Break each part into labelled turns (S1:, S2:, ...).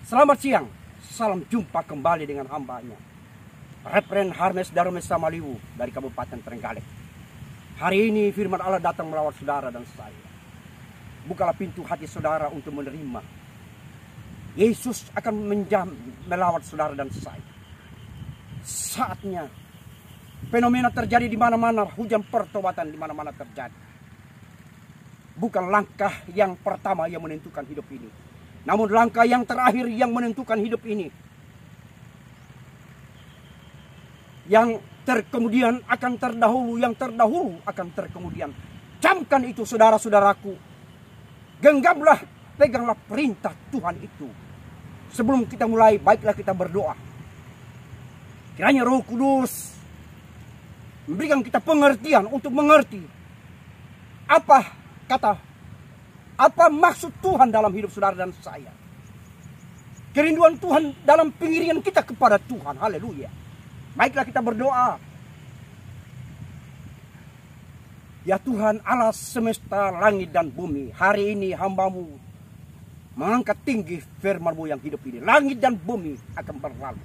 S1: Selamat siang, salam jumpa kembali dengan hambanya Reverend Harmes Darmes Samaliwu dari Kabupaten Trenggalek. Hari ini firman Allah datang melawat saudara dan saya. Bukalah pintu hati saudara untuk menerima. Yesus akan melawat saudara dan saya. Saatnya fenomena terjadi di mana-mana, hujan pertobatan di mana-mana terjadi. Bukan langkah yang pertama yang menentukan hidup ini, namun langkah yang terakhir yang menentukan hidup ini. Yang terkemudian akan terdahulu, yang terdahulu akan terkemudian. Camkan itu saudara-saudaraku. Genggamlah, peganglah perintah Tuhan itu. Sebelum kita mulai, baiklah kita berdoa. Kiranya Roh Kudus memberikan kita pengertian untuk mengerti apa maksud Tuhan dalam hidup saudara dan saya. Kerinduan Tuhan dalam pengiringan kita kepada Tuhan. Haleluya. Baiklah kita berdoa. Ya Tuhan Allah semesta langit dan bumi, hari ini hambamu mengangkat tinggi firman-Mu yang hidup ini. Langit dan bumi akan berlalu,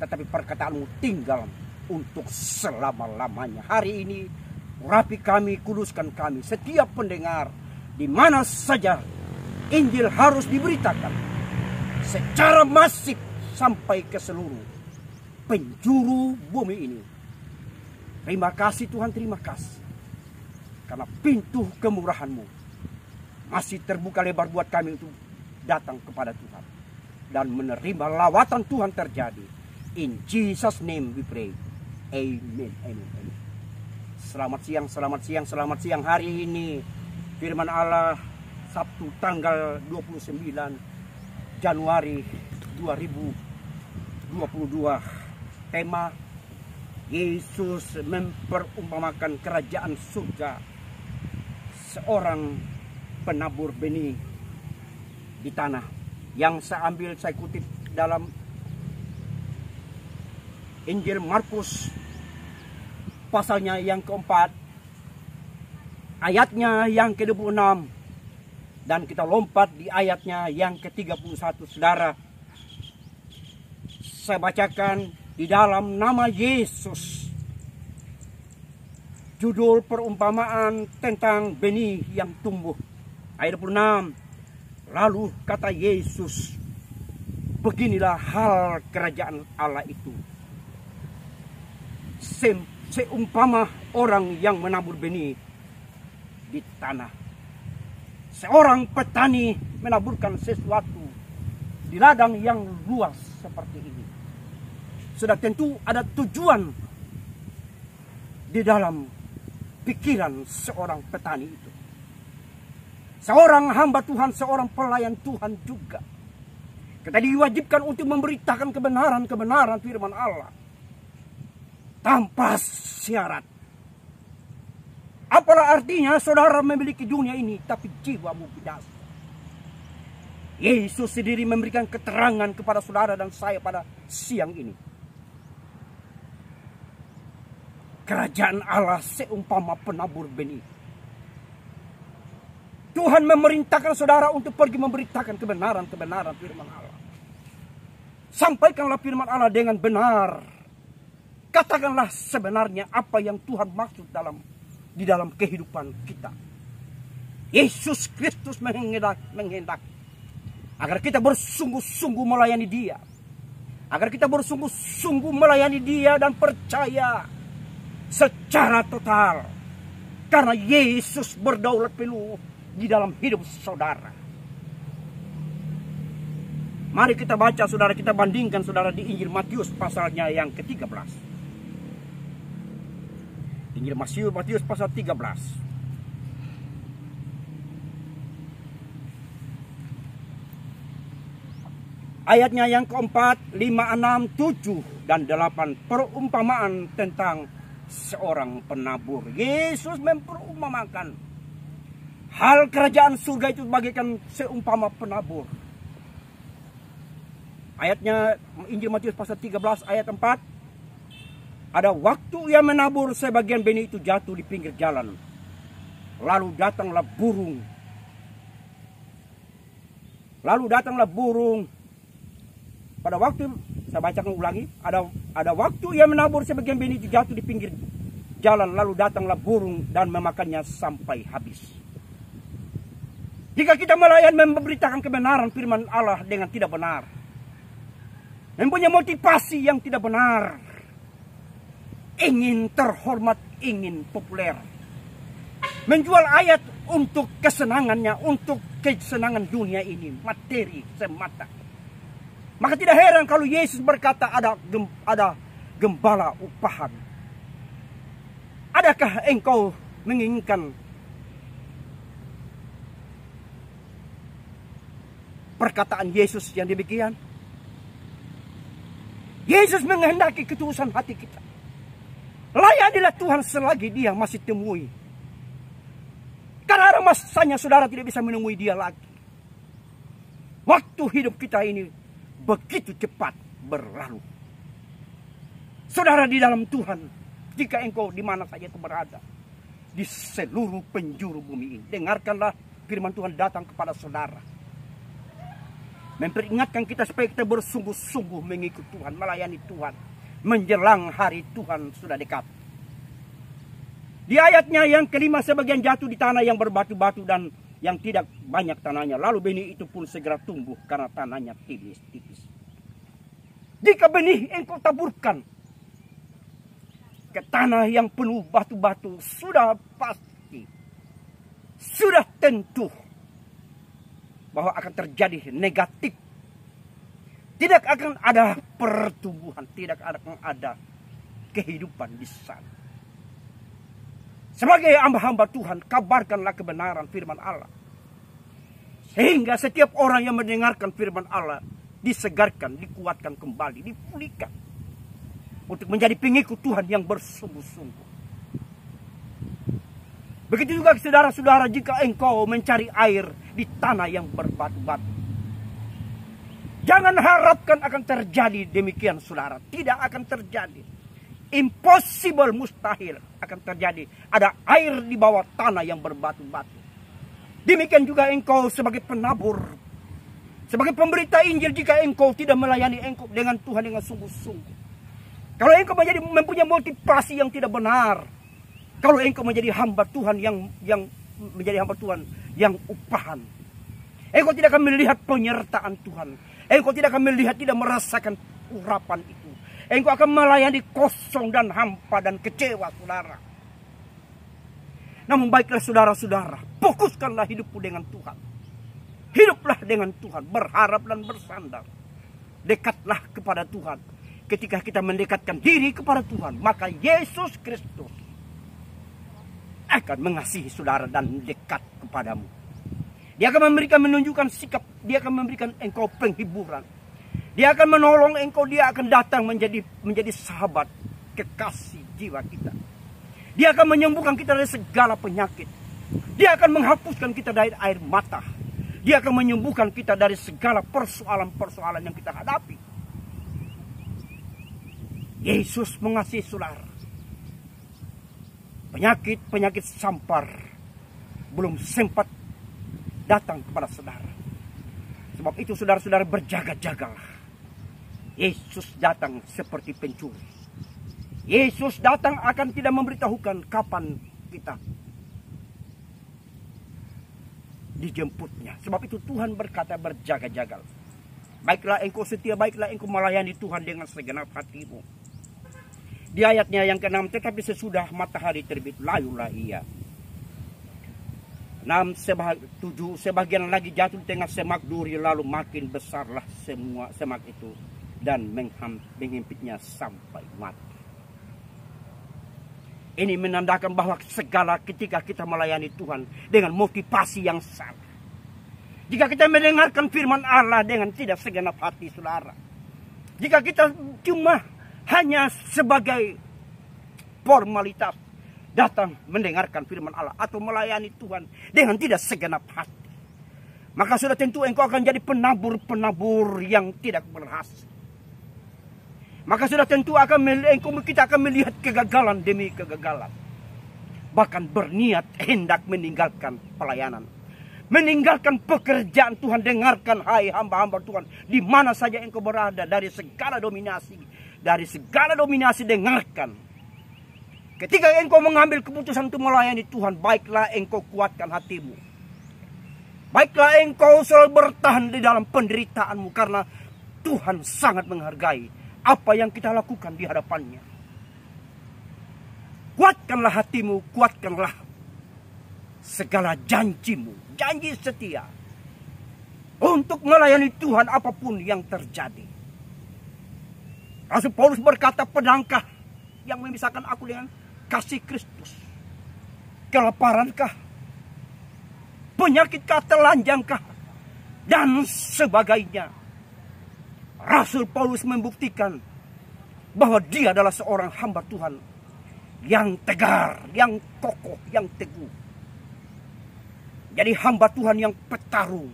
S1: tetapi perkataanmu tinggal untuk selama-lamanya. Hari ini urapi kami, kuduskan kami, setiap pendengar, di mana saja Injil harus diberitakan secara masif sampai ke seluruh penjuru bumi ini. Terima kasih Tuhan, terima kasih, karena pintu kemurahan-Mu masih terbuka lebar buat kami untuk datang kepada Tuhan dan menerima lawatan Tuhan terjadi. In Jesus name we pray. Amen, amen, amen. Selamat siang, selamat siang, selamat siang. Hari ini firman Allah Sabtu tanggal 29 Januari 2022. Tema Yesus memperumpamakan kerajaan surga seorang penabur benih di tanah. Yang saya ambil, saya kutip dalam Injil Markus pasalnya yang keempat, ayatnya yang ke-26, dan kita lompat di ayatnya yang ke-31. Saudara, saya bacakan di dalam nama Yesus. Judul perumpamaan tentang benih yang tumbuh. Ayat 26. Lalu kata Yesus, beginilah hal kerajaan Allah itu. Seumpama orang yang menabur benih di tanah. Seorang petani menaburkan sesuatu di ladang yang luas seperti ini. Sudah tentu ada tujuan di dalam pikiran seorang petani itu. Seorang hamba Tuhan, seorang pelayan Tuhan juga. Kita diwajibkan untuk memberitakan kebenaran-kebenaran firman Allah tanpa syarat. Apalah artinya saudara memiliki dunia ini tapi jiwamu binasa. Yesus sendiri memberikan keterangan kepada saudara dan saya pada siang ini. Kerajaan Allah seumpama penabur benih. Tuhan memerintahkan saudara untuk pergi memberitakan kebenaran-kebenaran firman Allah. Sampaikanlah firman Allah dengan benar. Katakanlah sebenarnya apa yang Tuhan maksud di dalam kehidupan kita. Yesus Kristus menghendak agar kita bersungguh-sungguh melayani Dia. Agar kita bersungguh-sungguh melayani Dia dan percaya secara total. Karena Yesus berdaulat penuh di dalam hidup saudara. Mari kita baca saudara, kita bandingkan saudara di Injil Matius pasalnya yang ke-13. Injil Matius pasal 13. Ayatnya yang keempat, 5, 6, 7, dan 8. Perumpamaan tentang seorang penabur. Yesus memperumpamakan hal kerajaan surga itu bagaikan seumpama penabur. Ayatnya Injil Matius pasal 13 ayat 4. Ada waktu ia menabur, sebagian benih itu jatuh di pinggir jalan. Lalu datanglah burung Pada waktu, saya bacakan ulangi, ada waktu ia menabur sebagian benih itu jatuh di pinggir jalan, lalu datanglah burung dan memakannya sampai habis. Jika kita melayani memberitakan kebenaran firman Allah dengan tidak benar, mempunyai motivasi yang tidak benar, ingin terhormat, ingin populer, menjual ayat untuk kesenangannya, untuk kesenangan dunia ini, materi semata, maka tidak heran kalau Yesus berkata ada gembala upahan. Adakah engkau menginginkan perkataan Yesus yang demikian? Yesus menghendaki ketulusan hati kita. Layanilah Tuhan selagi dia masih temui. Karena ada masanya saudara tidak bisa menemui dia lagi. Waktu hidup kita ini begitu cepat berlalu. Saudara di dalam Tuhan, jika engkau di mana saja itu berada, di seluruh penjuru bumi ini, dengarkanlah firman Tuhan datang kepada saudara. Memperingatkan kita supaya kita bersungguh-sungguh mengikut Tuhan, melayani Tuhan. Menjelang hari Tuhan sudah dekat. Di ayatnya yang kelima, sebagian jatuh di tanah yang berbatu-batu dan yang tidak banyak tanahnya. Lalu benih itu pun segera tumbuh karena tanahnya tipis-tipis. Jika benih engkau taburkan ke tanah yang penuh batu-batu, sudah pasti, sudah tentu bahwa akan terjadi negatif. Tidak akan ada pertumbuhan, tidak akan ada kehidupan di sana. Sebagai hamba-hamba Tuhan, kabarkanlah kebenaran firman Allah. Sehingga setiap orang yang mendengarkan firman Allah disegarkan, dikuatkan kembali, dipulihkan. Untuk menjadi pengikut Tuhan yang bersungguh-sungguh. Begitu juga saudara-saudara, jika engkau mencari air di tanah yang berbatu-batu, jangan harapkan akan terjadi demikian saudara. Tidak akan terjadi. Impossible, mustahil akan terjadi. Ada air di bawah tanah yang berbatu-batu. Demikian juga engkau sebagai penabur, sebagai pemberita Injil, jika engkau tidak melayani engkau dengan Tuhan dengan sungguh-sungguh. Kalau engkau mempunyai motivasi yang tidak benar, kalau engkau menjadi hamba Tuhan yang menjadi hamba Tuhan yang upahan, engkau tidak akan melihat penyertaan Tuhan. Engkau tidak akan melihat, tidak merasakan urapan itu. Engkau akan melayani kosong dan hampa dan kecewa saudara. Namun baiklah saudara-saudara, fokuskanlah hidupmu dengan Tuhan. Hiduplah dengan Tuhan, berharap dan bersandar. Dekatlah kepada Tuhan. Ketika kita mendekatkan diri kepada Tuhan, maka Yesus Kristus akan mengasihi saudara dan dekat kepadamu. Dia akan menunjukkan sikap, dia akan memberikan engkau penghiburan. Dia akan menolong engkau, dia akan datang menjadi sahabat, kekasih jiwa kita. Dia akan menyembuhkan kita dari segala penyakit. Dia akan menghapuskan kita dari air mata. Dia akan menyembuhkan kita dari segala persoalan-persoalan yang kita hadapi. Yesus mengasihi saudara. Penyakit sampar belum sempat datang kepada saudara. Sebab itu saudara-saudara berjaga-jagalah. Yesus datang seperti pencuri. Yesus datang akan tidak memberitahukan kapan kita dijemputnya. Sebab itu Tuhan berkata berjaga-jagalah. Baiklah engkau setia, baiklah engkau melayani Tuhan dengan segenap hatimu. Di ayatnya yang ke-6, tetapi sesudah matahari terbit, layulah ia. 7, sebagian lagi jatuh di tengah semak duri, lalu makin besarlah semua semak itu dan menghimpitnya sampai mati. Ini menandakan bahwa segala ketika kita melayani Tuhan dengan motivasi yang salah. Jika kita mendengarkan firman Allah dengan tidak segenap hati saudara. Jika kita cuma hanya sebagai formalitas datang mendengarkan firman Allah atau melayani Tuhan dengan tidak segenap hati, maka sudah tentu engkau akan jadi penabur-penabur yang tidak berhasil. Maka sudah tentu kita akan melihat kegagalan demi kegagalan. Bahkan berniat hendak meninggalkan pelayanan. meninggalkan pekerjaan Tuhan. Dengarkan hai hamba-hamba Tuhan, di mana saja engkau berada, dari segala dominasi dengarkan. Ketika engkau mengambil keputusan untuk melayani Tuhan, baiklah engkau kuatkan hatimu. Baiklah engkau selalu bertahan di dalam penderitaanmu, karena Tuhan sangat menghargai apa yang kita lakukan di hadapannya. Kuatkanlah hatimu, kuatkanlah segala janjimu, janji setia untuk melayani Tuhan apapun yang terjadi. Rasul Paulus berkata, pedangkah yang memisahkan aku dengan kasih Kristus? Kelaparankah? Penyakitkah? Telanjangkah? Dan sebagainya. Rasul Paulus membuktikan bahwa dia adalah seorang hamba Tuhan yang tegar, yang kokoh, yang teguh. Jadi hamba Tuhan yang petarung,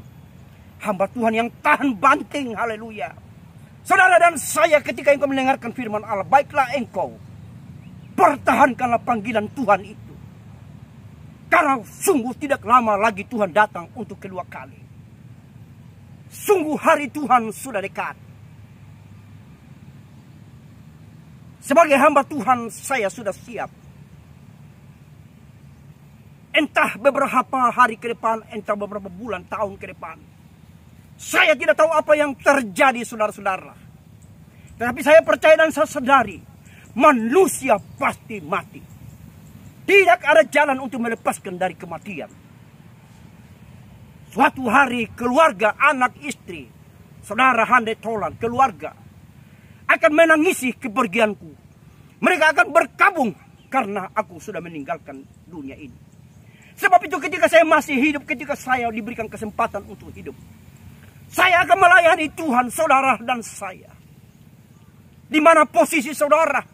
S1: hamba Tuhan yang tahan banting. Haleluya. Saudara dan saya, ketika engkau mendengarkan firman Allah, baiklah engkau pertahankanlah panggilan Tuhan itu. Karena sungguh tidak lama lagi Tuhan datang untuk kedua kali. Sungguh hari Tuhan sudah dekat. Sebagai hamba Tuhan, saya sudah siap. Entah beberapa hari ke depan, entah beberapa bulan, tahun ke depan. Saya tidak tahu apa yang terjadi, saudara-saudara. Tetapi saya percaya dan saya sadari, manusia pasti mati. Tidak ada jalan untuk melepaskan dari kematian. Suatu hari keluarga, anak, istri, saudara, handai tolan, keluarga akan menangisi kepergianku. Mereka akan berkabung karena aku sudah meninggalkan dunia ini. Sebab itu ketika saya masih hidup, ketika saya diberikan kesempatan untuk hidup, saya akan melayani Tuhan, saudara dan saya. Di mana posisi saudara?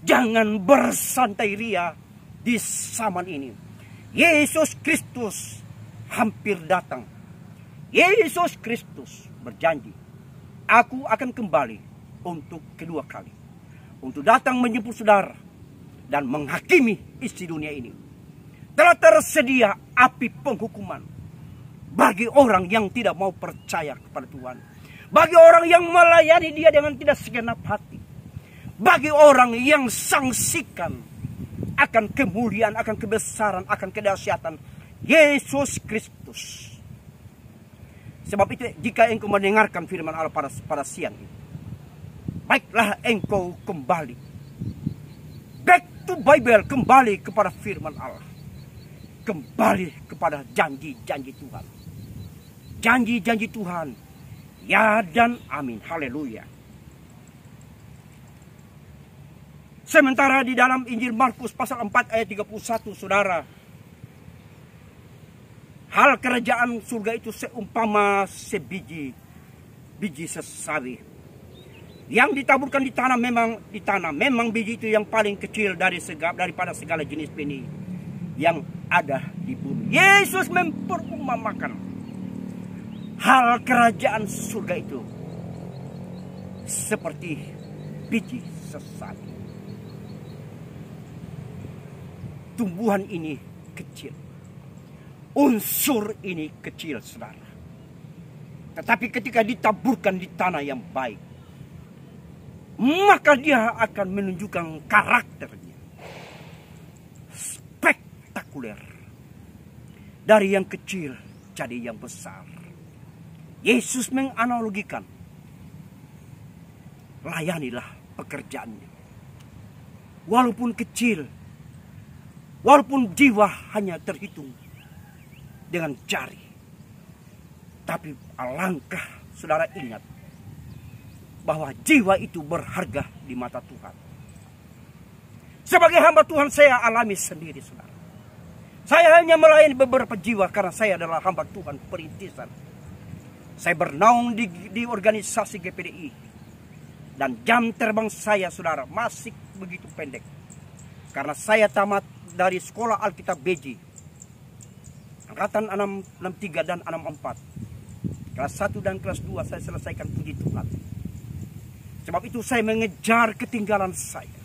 S1: Jangan bersantai ria di zaman ini. Yesus Kristus hampir datang. Yesus Kristus berjanji, aku akan kembali untuk kedua kali. Untuk datang menjemput saudara dan menghakimi isi dunia ini. Telah tersedia api penghukuman bagi orang yang tidak mau percaya kepada Tuhan. Bagi orang yang melayani dia dengan tidak segenap hati. Bagi orang yang sangsikan akan kemuliaan, akan kebesaran, akan kedahsyatan Yesus Kristus. Sebab itu jika engkau mendengarkan firman Allah pada siang ini, baiklah engkau kembali. Back to Bible, kembali kepada firman Allah. Kembali kepada janji-janji Tuhan. Janji-janji Tuhan, ya dan amin. Haleluya. Sementara di dalam Injil Markus pasal 4 ayat 31, saudara, hal kerajaan surga itu seumpama sebiji sesawi yang ditaburkan di tanah. Memang biji itu yang paling kecil daripada segala jenis benih yang ada di bumi. Yesus memperumpamakan hal kerajaan surga itu seperti biji sesawi. Tumbuhan ini kecil, unsur ini kecil, saudara. Tetapi ketika ditaburkan di tanah yang baik, maka dia akan menunjukkan karakternya spektakuler. Dari yang kecil jadi yang besar. Yesus menganalogikan, layanilah pekerjaannya. Walaupun kecil, walaupun jiwa hanya terhitung dengan jari, tapi alangkah saudara ingat bahwa jiwa itu berharga di mata Tuhan. Sebagai hamba Tuhan saya alami sendiri, saudara. Saya hanya melayani beberapa jiwa karena saya adalah hamba Tuhan perintisan. Saya bernaung di organisasi GPDI. Dan jam terbang saya, saudara, masih begitu pendek. Karena saya tamat dari sekolah Alkitab BJ. Angkatan 663 dan 64. Kelas 1 dan kelas 2 saya selesaikan, puji Tuhan. Sebab itu saya mengejar ketinggalan saya.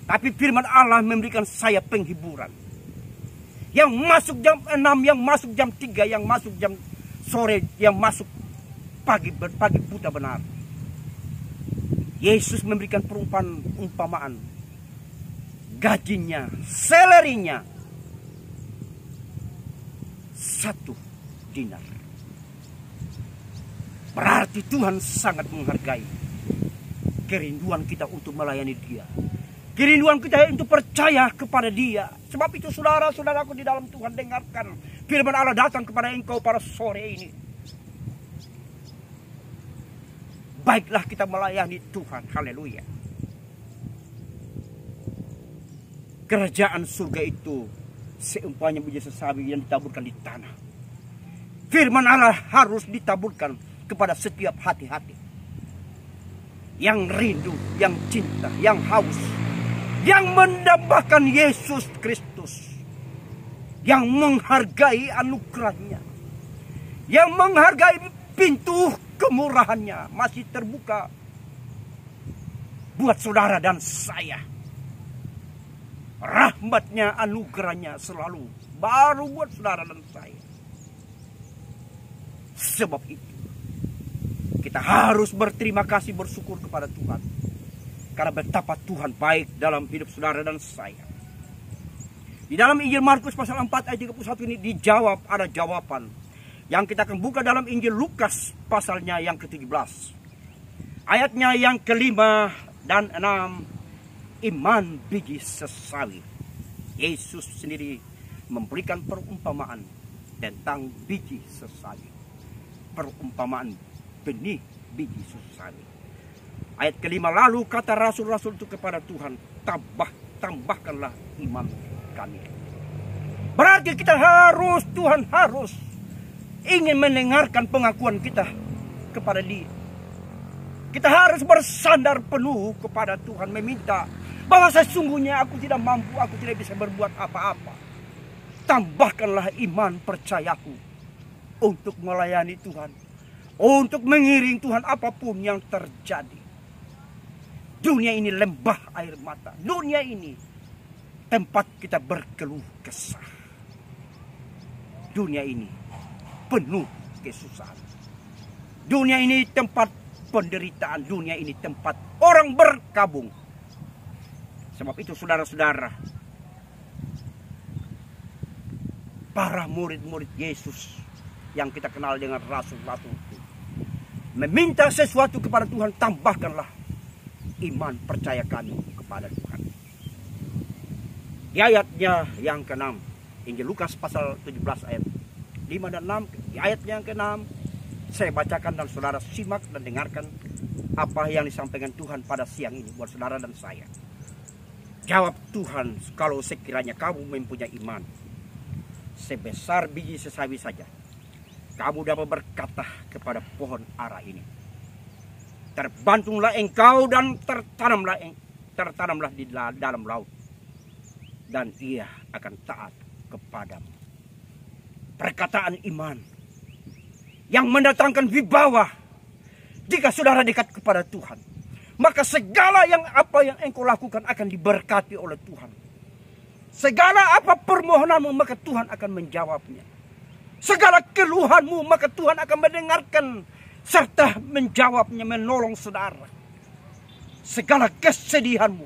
S1: Tapi firman Allah memberikan saya penghiburan. Yang masuk jam 6, yang masuk jam 3, yang masuk jam sore, yang masuk pagi buta benar. Yesus memberikan perumpamaan. Gajinya, salary-nya 1 dinar. Berarti Tuhan sangat menghargai kerinduan kita untuk melayani Dia. Kerinduan kita untuk percaya kepada Dia. Sebab itu saudara-saudaraku di dalam Tuhan, dengarkan firman Allah datang kepada engkau pada sore ini. Baiklah kita melayani Tuhan. Haleluya. Kerajaan surga itu seumpamanya biji sesawi yang ditaburkan di tanah. Firman Allah harus ditaburkan kepada setiap hati-hati yang rindu, yang cinta, yang haus, yang mendambakan Yesus Kristus, yang menghargai anugerahnya, yang menghargai pintu kemurahannya masih terbuka buat saudara dan saya. Rahmatnya, anugerahnya selalu baru buat saudara dan saya. Sebab itu kita harus berterima kasih, bersyukur kepada Tuhan. Karena betapa Tuhan baik dalam hidup saudara dan saya. Di dalam Injil Markus pasal 4 ayat 31 ini dijawab, ada jawaban. Yang kita akan buka dalam Injil Lukas pasalnya yang ke-17. Ayatnya yang ke-5 dan 6. Iman biji sesawi. Yesus sendiri memberikan perumpamaan tentang biji sesawi. Perumpamaan benih biji sesawi. Ayat ke-5, lalu kata rasul-rasul itu kepada Tuhan, tambahkanlah iman kami. Berarti kita harus, Tuhan harus ingin mendengarkan pengakuan kita kepada Dia. Kita harus bersandar penuh kepada Tuhan, meminta bahwa sesungguhnya aku tidak mampu, aku tidak bisa berbuat apa-apa. Tambahkanlah iman percayaku untuk melayani Tuhan, untuk mengiring Tuhan apapun yang terjadi. Dunia ini lembah air mata. Dunia ini tempat kita berkeluh kesah. Dunia ini penuh kesusahan. Dunia ini tempat penderitaan. Dunia ini tempat orang berkabung. Sebab itu saudara-saudara, para murid-murid Yesus yang kita kenal dengan rasul-rasul itu meminta sesuatu kepada Tuhan, tambahkanlah iman percaya kami kepada Tuhan. Di ayatnya yang ke-6, Injil Lukas pasal 17 ayat 5 dan 6, di ayatnya yang ke-6 saya bacakan dan saudara simak dan dengarkan apa yang disampaikan Tuhan pada siang ini buat saudara dan saya. Jawab Tuhan, kalau sekiranya kamu mempunyai iman sebesar biji sesawi saja, kamu dapat berkata kepada pohon ara ini, terbantunglah engkau dan tertanamlah di dalam laut, dan ia akan taat kepadamu. Perkataan iman yang mendatangkan wibawa. Jika saudara dekat kepada Tuhan, maka segala apa yang engkau lakukan akan diberkati oleh Tuhan. Segala apa permohonanmu, maka Tuhan akan menjawabnya. Segala keluhanmu, maka Tuhan akan mendengarkan serta menjawabnya, menolong saudara. Segala kesedihanmu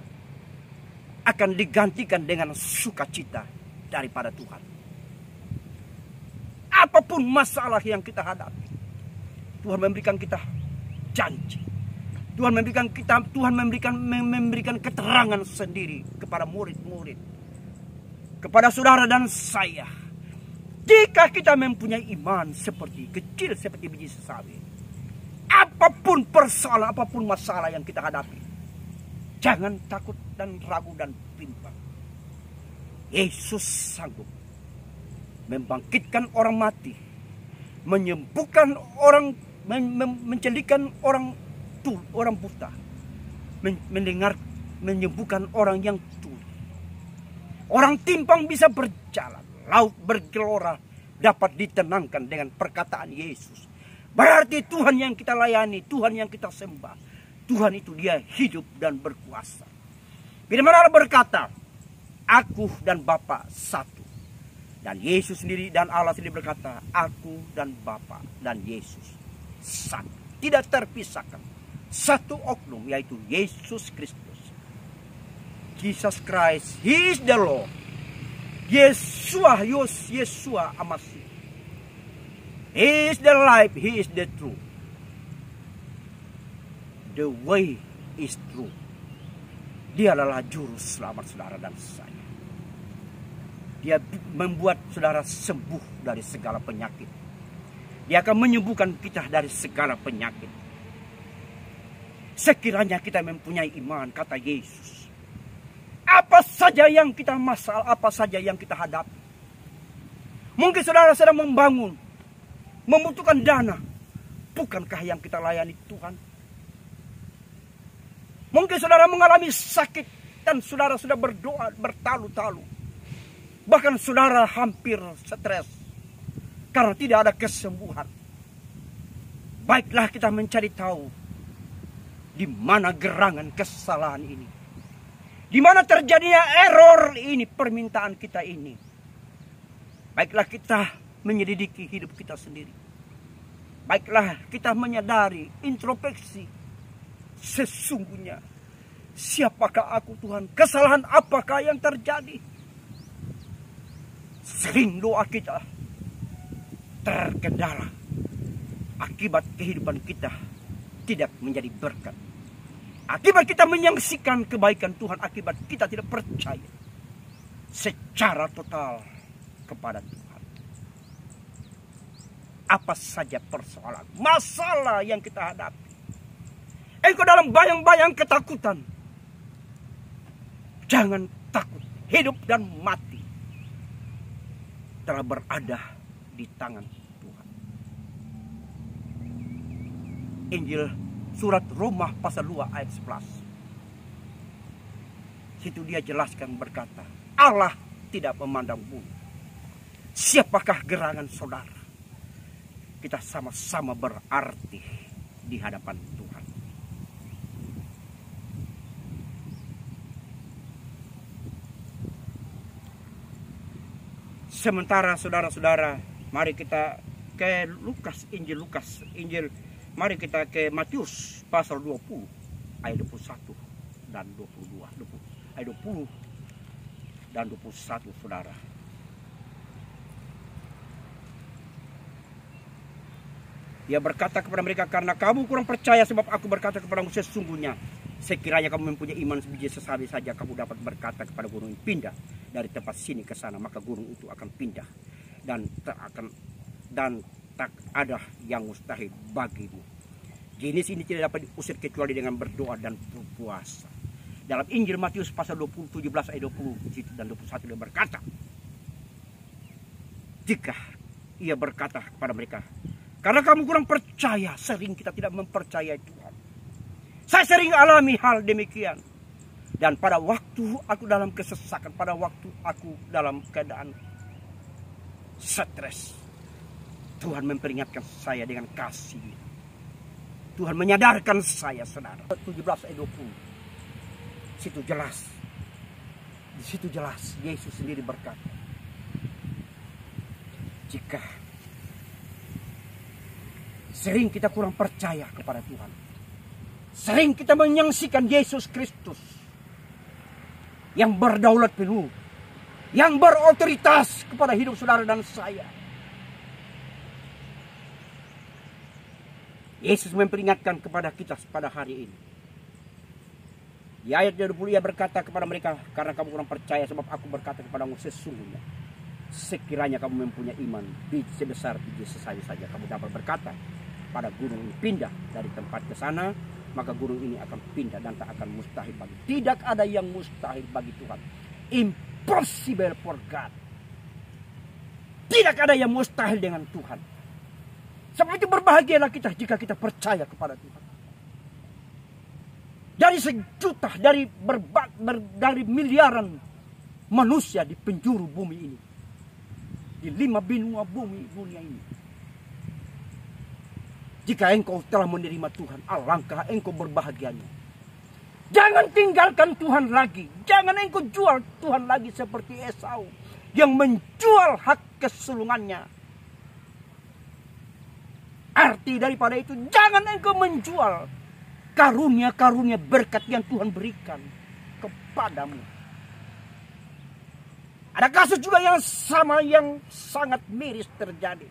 S1: akan digantikan dengan sukacita daripada Tuhan. Apapun masalah yang kita hadapi, Tuhan memberikan kita janji. Tuhan memberikan keterangan sendiri kepada murid-murid, kepada saudara dan saya. Jika kita mempunyai iman kecil seperti biji sesawi, apapun persoalan, apapun masalah yang kita hadapi, jangan takut dan ragu dan bimbang. Yesus sanggup membangkitkan orang mati, menyembuhkan orang, mencelikan orang buta, menyembuhkan orang yang tuli. Orang timpang bisa berjalan, laut bergelora dapat ditenangkan dengan perkataan Yesus. Berarti Tuhan yang kita layani, Tuhan yang kita sembah, Tuhan itu Dia hidup dan berkuasa. Firman Allah berkata, aku dan Bapa satu. Dan Yesus sendiri dan Allah sendiri berkata, aku dan Bapa dan Yesus satu, tidak terpisahkan. Satu oknum, yaitu Yesus Kristus. Jesus Christ, He is the Lord. Yesua Amasi. He is the life, He is the truth. The way is true. Dia adalah juru selamat saudara dan saya. Dia membuat saudara sembuh dari segala penyakit. Dia akan menyembuhkan kita dari segala penyakit. Sekiranya kita mempunyai iman, kata Yesus. Apa saja yang kita masalah, apa saja yang kita hadapi. Mungkin saudara sedang membangun, membutuhkan dana. Bukankah yang kita layani Tuhan? Mungkin saudara mengalami sakit dan saudara sudah berdoa bertalu-talu. Bahkan saudara hampir stres karena tidak ada kesembuhan. Baiklah kita mencari tahu di mana gerangan kesalahan ini. Di mana terjadinya error ini, permintaan kita ini. Baiklah kita menyelidiki hidup kita sendiri. Baiklah kita menyadari, introspeksi. Sesungguhnya siapakah aku Tuhan? Kesalahan apakah yang terjadi? Sering doa kita terkendala akibat kehidupan kita tidak menjadi berkat. Akibat kita menyaksikan kebaikan Tuhan, akibat kita tidak percaya secara total kepada Tuhan. Apa saja persoalan, masalah yang kita hadapi. Engkau dalam bayang-bayang ketakutan. Jangan takut, hidup dan mati telah berada di tangan Tuhan. Injil surat Roma pasal 2 ayat 11. Situ dia jelaskan berkata, Allah tidak memandang bumi. Siapakah gerangan saudara? Kita sama-sama berarti di hadapan Tuhan. Sementara saudara-saudara, mari kita ke Lukas, mari kita ke Matius pasal 20 ayat 21 dan 22, ayat 20 dan 21 saudara. Dia berkata kepada mereka, karena kamu kurang percaya sebab aku berkata kepadamu sesungguhnya. Sekiranya kamu mempunyai iman sebiji sesawi saja, kamu dapat berkata kepada gunung ini, pindah dari tempat sini ke sana, maka gunung itu akan pindah dan tak ada yang mustahil bagimu. Jenis ini tidak dapat diusir kecuali dengan berdoa dan berpuasa. Dalam Injil Matius pasal 20, 17 ayat 20 dan 21 dia berkata, jika ia berkata kepada mereka, karena kamu kurang percaya, sering kita tidak mempercayai Tuhan. Saya sering alami hal demikian. Dan pada waktu aku dalam kesesakan, pada waktu aku dalam keadaan stres, Tuhan memperingatkan saya dengan kasih. Tuhan menyadarkan saya, saudara. 17 ayat 20. Situ jelas. Di situ jelas Yesus sendiri berkata, jika sering kita kurang percaya kepada Tuhan, sering kita menyaksikan Yesus Kristus yang berdaulat penuh, yang berotoritas kepada hidup saudara dan saya. Yesus memperingatkan kepada kita pada hari ini. Di ayat 20 ia berkata kepada mereka, karena kamu kurang percaya sebab aku berkata kepadamu sesungguhnya. Sekiranya kamu mempunyai iman biji sebesar biji sesawi saja, kamu dapat berkata pada gunung ini, pindah dari tempat ke sana, maka gunung ini akan pindah dan tak akan mustahil bagi. Tidak ada yang mustahil bagi Tuhan. Impossible for God. Tidak ada yang mustahil dengan Tuhan. Sebab itu berbahagialah kita jika kita percaya kepada Tuhan. Dari sejuta, dari miliaran manusia di penjuru bumi ini, di 5 benua bumi dunia ini, jika engkau telah menerima Tuhan, alangkah engkau berbahagianya. Jangan tinggalkan Tuhan lagi. Jangan engkau jual Tuhan lagi seperti Esau. yang menjual hak kesulungannya. Arti daripada itu, jangan engkau menjual karunia-karunia berkat yang Tuhan berikan kepadamu. Ada kasus juga yang sama yang sangat miris terjadi.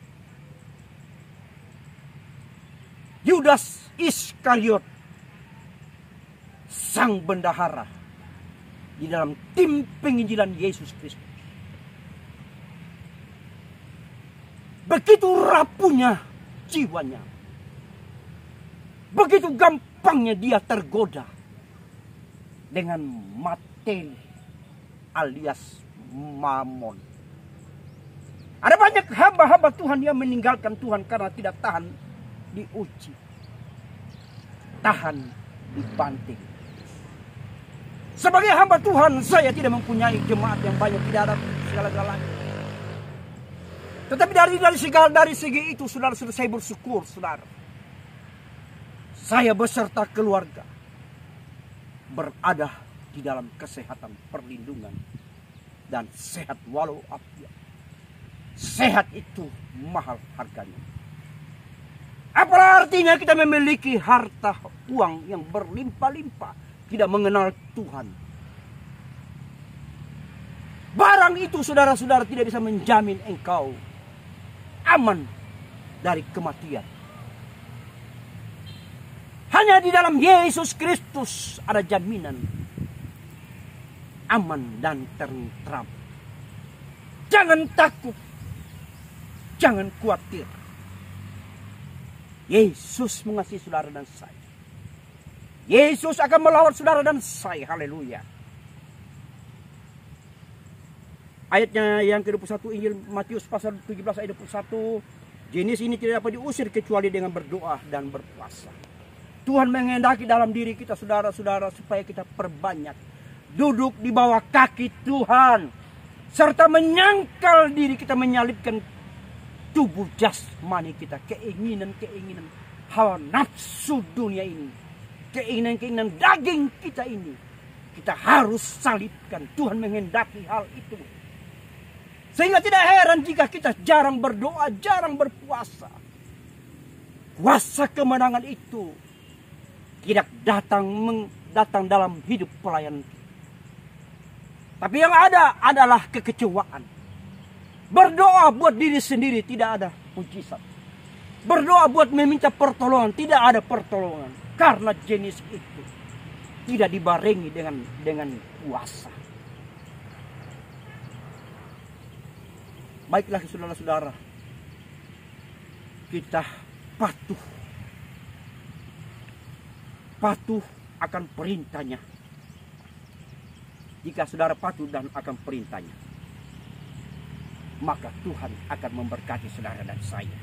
S1: Yudas Iskariot, sang bendahara di dalam tim penginjilan Yesus Kristus, begitu rapuhnya jiwanya, begitu gampangnya dia tergoda dengan materi alias mamon. Ada banyak hamba-hamba Tuhan yang meninggalkan Tuhan karena tidak tahan diuji, tahan dibanting. Sebagai hamba Tuhan, saya tidak mempunyai jemaat yang banyak, tidak ada segala-galanya. Tetapi dari segi itu, saudara, saya bersyukur, saudara. Saya beserta keluarga berada di dalam kesehatan, perlindungan, dan sehat walau afiat. Sehat itu mahal harganya. Apa artinya kita memiliki harta uang yang berlimpah-limpah, tidak mengenal Tuhan? Barang itu, saudara-saudara, tidak bisa menjamin engkau aman dari kematian. Hanya di dalam Yesus Kristus ada jaminan aman dan tentram. Jangan takut, jangan khawatir. Yesus mengasihi saudara dan saya. Yesus akan melawat saudara dan saya. Haleluya. Ayatnya yang ke-21 Injil Matius pasal 17 ayat 21. Jenis ini tidak dapat diusir kecuali dengan berdoa dan berpuasa. Tuhan menghendaki dalam diri kita, saudara-saudara, supaya kita perbanyak duduk di bawah kaki Tuhan, serta menyangkal diri kita, menyalipkan tubuh jasmani kita, keinginan-keinginan hawa nafsu dunia ini, keinginan-keinginan daging kita ini, kita harus salibkan. Tuhan menghendaki hal itu. Sehingga tidak heran jika kita jarang berdoa, jarang berpuasa. Kuasa kemenangan itu tidak datang dalam hidup pelayan kita. Tapi yang ada adalah kekecewaan. Berdoa buat diri sendiri tidak ada mujizat. Berdoa buat meminta pertolongan tidak ada pertolongan. Karena jenis itu tidak dibarengi dengan kuasa. Baiklah saudara-saudara, kita patuh akan perintahnya. Jika saudara patuh dan akan perintahnya, maka Tuhan akan memberkati saudara dan saya.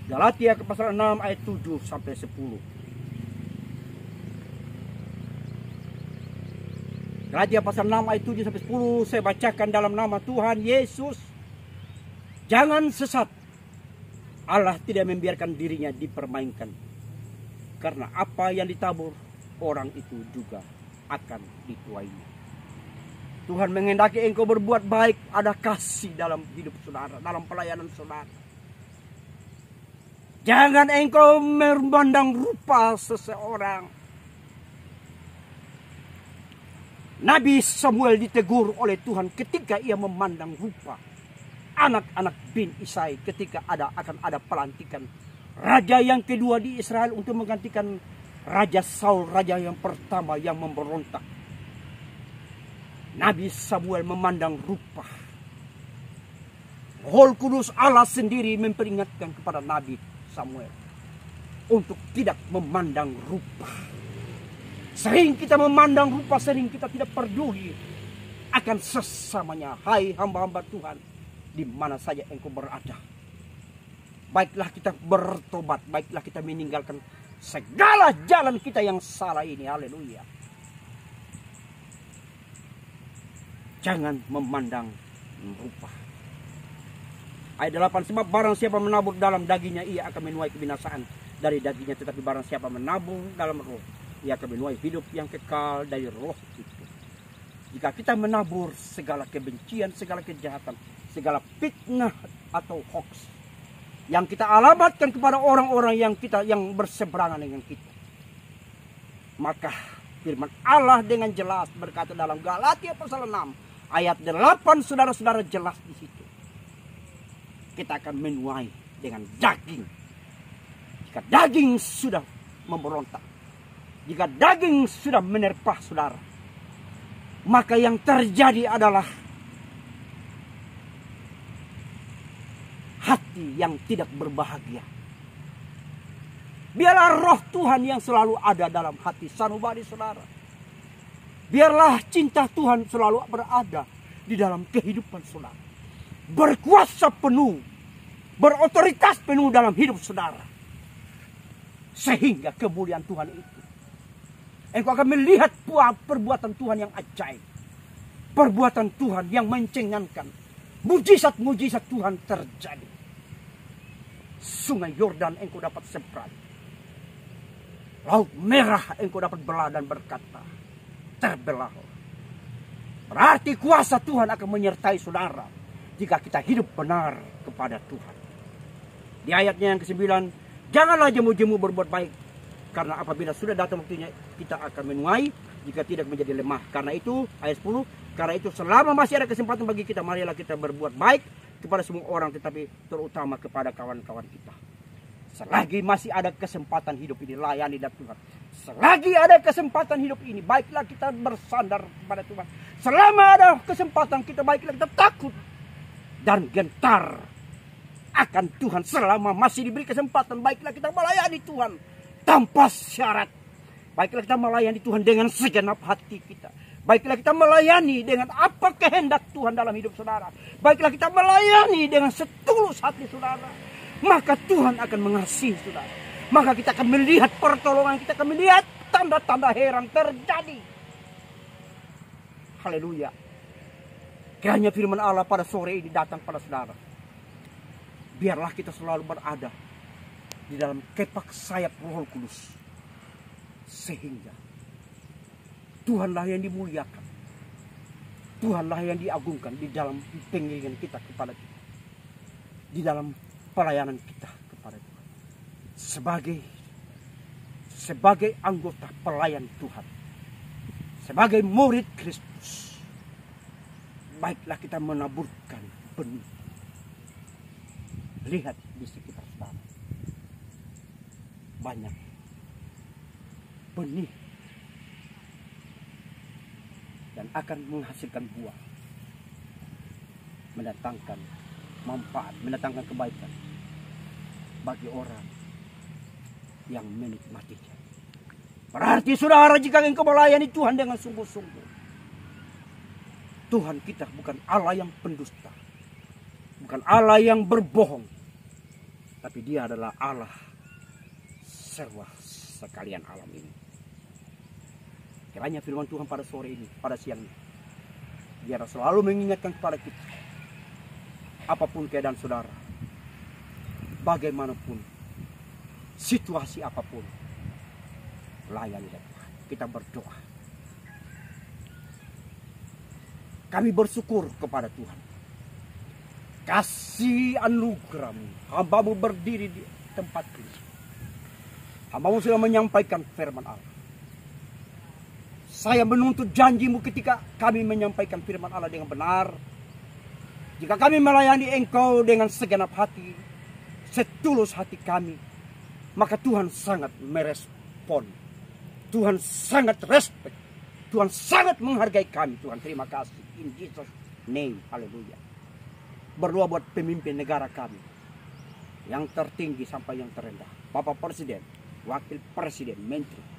S1: Galatia pasal 6 ayat 7 sampai 10. Galatia pasal 6 ayat 7 sampai 10 saya bacakan dalam nama Tuhan Yesus. Jangan sesat. Allah tidak membiarkan dirinya dipermainkan. Karena apa yang ditabur, orang itu juga akan dituainya. Tuhan menghendaki engkau berbuat baik, ada kasih dalam hidup saudara, dalam pelayanan saudara. Jangan engkau memandang rupa seseorang. Nabi Samuel ditegur oleh Tuhan ketika ia memandang rupa anak-anak bin Isai ketika akan ada pelantikan raja yang kedua di Israel untuk menggantikan Raja Saul, raja yang pertama yang memberontak. Nabi Samuel memandang rupa. Roh Kudus Allah sendiri memperingatkan kepada Nabi Samuel untuk tidak memandang rupa. Sering kita memandang rupa, sering kita tidak peduli akan sesamanya. Hai hamba-hamba Tuhan, di mana saja engkau berada, baiklah kita bertobat, baiklah kita meninggalkan segala jalan kita yang salah ini. Haleluya. Jangan memandang rupa. Ayat 8, sebab barang siapa menabur dalam dagingnya, ia akan menuai kebinasaan dari dagingnya. Tetapi barang siapa menabur dalam roh, ia akan menuai hidup yang kekal dari roh itu. Jika kita menabur segala kebencian, segala kejahatan, segala fitnah atau hoax yang kita alamatkan kepada orang-orang yang berseberangan dengan kita, maka firman Allah dengan jelas berkata dalam Galatia pasal 6 ayat 8, saudara-saudara, jelas di situ. Kita akan menuai dengan daging. Jika daging sudah memberontak, jika daging sudah menerpa saudara, maka yang terjadi adalah hati yang tidak berbahagia. Biarlah roh Tuhan yang selalu ada dalam hati sanubari saudara. Biarlah cinta Tuhan selalu berada di dalam kehidupan saudara. Berkuasa penuh, berotoritas penuh dalam hidup saudara. Sehingga kemuliaan Tuhan itu, engkau akan melihat perbuatan Tuhan yang ajaib. Perbuatan Tuhan yang mencengangkan. Mujizat-mujizat Tuhan terjadi. Sungai Yordan engkau dapat seberang. Laut merah engkau dapat belah dan berkata, terbelah. Berarti kuasa Tuhan akan menyertai saudara jika kita hidup benar kepada Tuhan. Di ayatnya yang ke-9, janganlah jemu-jemu berbuat baik, karena apabila sudah datang waktunya kita akan menuai jika tidak menjadi lemah. Karena itu, ayat 10, karena itu selama masih ada kesempatan bagi kita, marilah kita berbuat baik kepada semua orang, tetapi terutama kepada kawan-kawan kita. Selagi masih ada kesempatan hidup ini, layani dan Tuhan. Selagi ada kesempatan hidup ini, baiklah kita bersandar kepada Tuhan. Selama ada kesempatan kita, baiklah kita takut dan gentar akan Tuhan. Selama masih diberi kesempatan, baiklah kita melayani Tuhan tanpa syarat. Baiklah kita melayani Tuhan dengan segenap hati kita. Baiklah kita melayani dengan apa kehendak Tuhan dalam hidup saudara. Baiklah kita melayani dengan setulus hati saudara. Maka Tuhan akan mengasihi saudara. Maka kita akan melihat pertolongan, kita akan melihat tanda-tanda heran terjadi. Haleluya. Kiranya firman Allah pada sore ini datang pada saudara. Biarlah kita selalu berada di dalam kepak sayap Roh Kudus. Sehingga Tuhanlah yang dimuliakan. Tuhanlah yang diagungkan di dalam pengiringan kita kepada kita. Di dalam pelayanan kita kepada Tuhan. Sebagai anggota pelayan Tuhan. Sebagai murid Kristus. Baiklah kita menaburkan benih. Lihat di sekitar saudara. Banyak benih. Dan akan menghasilkan buah. Mendatangkan manfaat, mendatangkan kebaikan bagi orang yang menikmatinya. Berarti saudara, jika engkau melayani Tuhan dengan sungguh-sungguh, Tuhan kita bukan Allah yang pendusta, bukan Allah yang berbohong, tapi Dia adalah Allah serba sekalian alam ini. Kiranya firman Tuhan pada sore ini, pada siang ini, biar selalu mengingatkan kepada kita, apapun keadaan saudara, bagaimanapun, situasi apapun, layani Tuhan. Kita berdoa. Kami bersyukur kepada Tuhan. Kasih anugerah-Mu, hamba-Mu berdiri di tempat ini. Hamba-Mu sudah menyampaikan firman Allah. Saya menuntut janji-Mu ketika kami menyampaikan firman Allah dengan benar. Jika kami melayani Engkau dengan segenap hati, setulus hati kami, maka Tuhan sangat merespon. Tuhan sangat respect. Tuhan sangat menghargai kami. Tuhan terima kasih. In Jesus name. Haleluya. Berdoa buat pemimpin negara kami. Yang tertinggi sampai yang terendah. Bapak Presiden, Wakil Presiden, Menteri.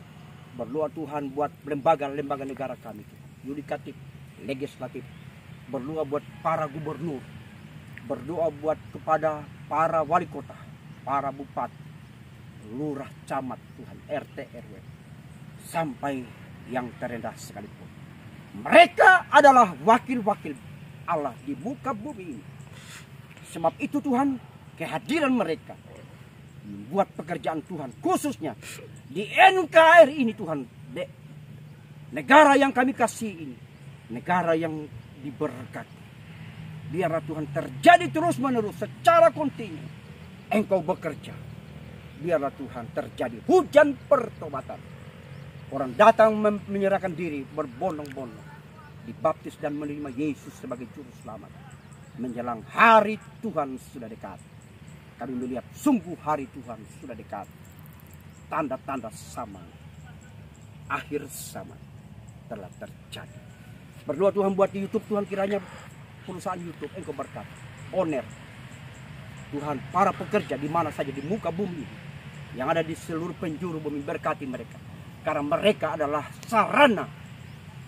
S1: Berdoa Tuhan buat lembaga-lembaga negara kami. Yudikatif, legislatif. Berdoa buat para gubernur. Berdoa buat kepada para wali kota, para bupati, lurah, camat, Tuhan, RT, RW. Sampai yang terendah sekalipun. Mereka adalah wakil-wakil Allah di muka bumi ini. Sebab itu Tuhan, kehadiran mereka membuat pekerjaan Tuhan, khususnya di NKRI ini Tuhan, negara yang kami kasih ini, negara yang diberkati. Biarlah Tuhan terjadi terus menerus secara kontinu. Engkau bekerja. Biarlah Tuhan terjadi hujan pertobatan. Orang datang menyerahkan diri berbondong-bondong, dibaptis dan menerima Yesus sebagai juru selamat. Menjelang hari Tuhan sudah dekat. Kami melihat sungguh hari Tuhan sudah dekat. Tanda-tanda sama, akhir sama telah terjadi. Berdoa Tuhan buat di YouTube, Tuhan kiranya perusahaan YouTube Engkau berkati, owner Tuhan, para pekerja di mana saja di muka bumi yang ada di seluruh penjuru bumi, berkati mereka, karena mereka adalah sarana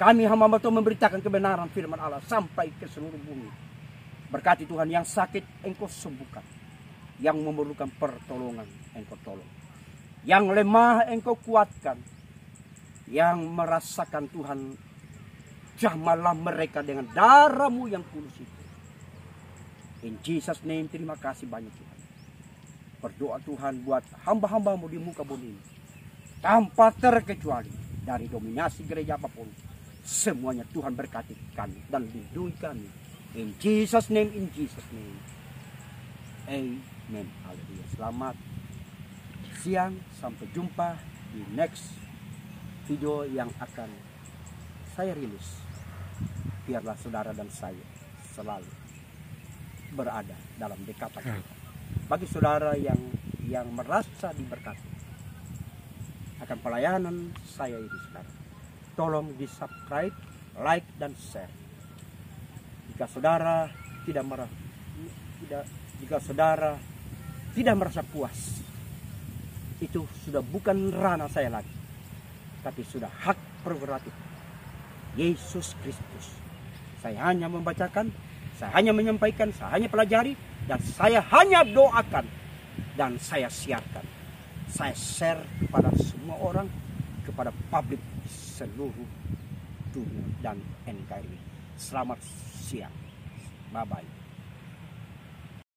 S1: kami hamba Tuhan memberitakan kebenaran firman Allah sampai ke seluruh bumi. Berkati Tuhan, yang sakit Engkau sembuhkan, yang memerlukan pertolongan Engkau tolong, yang lemah Engkau kuatkan, yang merasakan Tuhan, jamahlah mereka dengan darah-Mu yang kudus itu. In Jesus name, terima kasih banyak Tuhan. Berdoa Tuhan buat hamba-hamba-Mu di muka bumi ini, tanpa terkecuali dari dominasi gereja apapun, semuanya Tuhan berkati kami dan lindungi kami. In Jesus name, in Jesus name. Amen. Haleluya. Selamat siang, sampai jumpa di next video yang akan saya rilis. Biarlah saudara dan saya selalu berada dalam dekatan Tuhan. Bagi saudara yang merasa diberkati akan pelayanan saya ini sekarang, tolong di subscribe, like, dan share. Jika saudara tidak merasa puas, itu sudah bukan ranah saya lagi, tapi sudah hak prerogatif Yesus Kristus. Saya hanya membacakan, saya hanya menyampaikan, saya hanya pelajari, dan saya hanya doakan, dan saya siarkan. Saya share kepada semua orang, kepada publik seluruh dunia dan NKRI. Selamat siang. Bye-bye.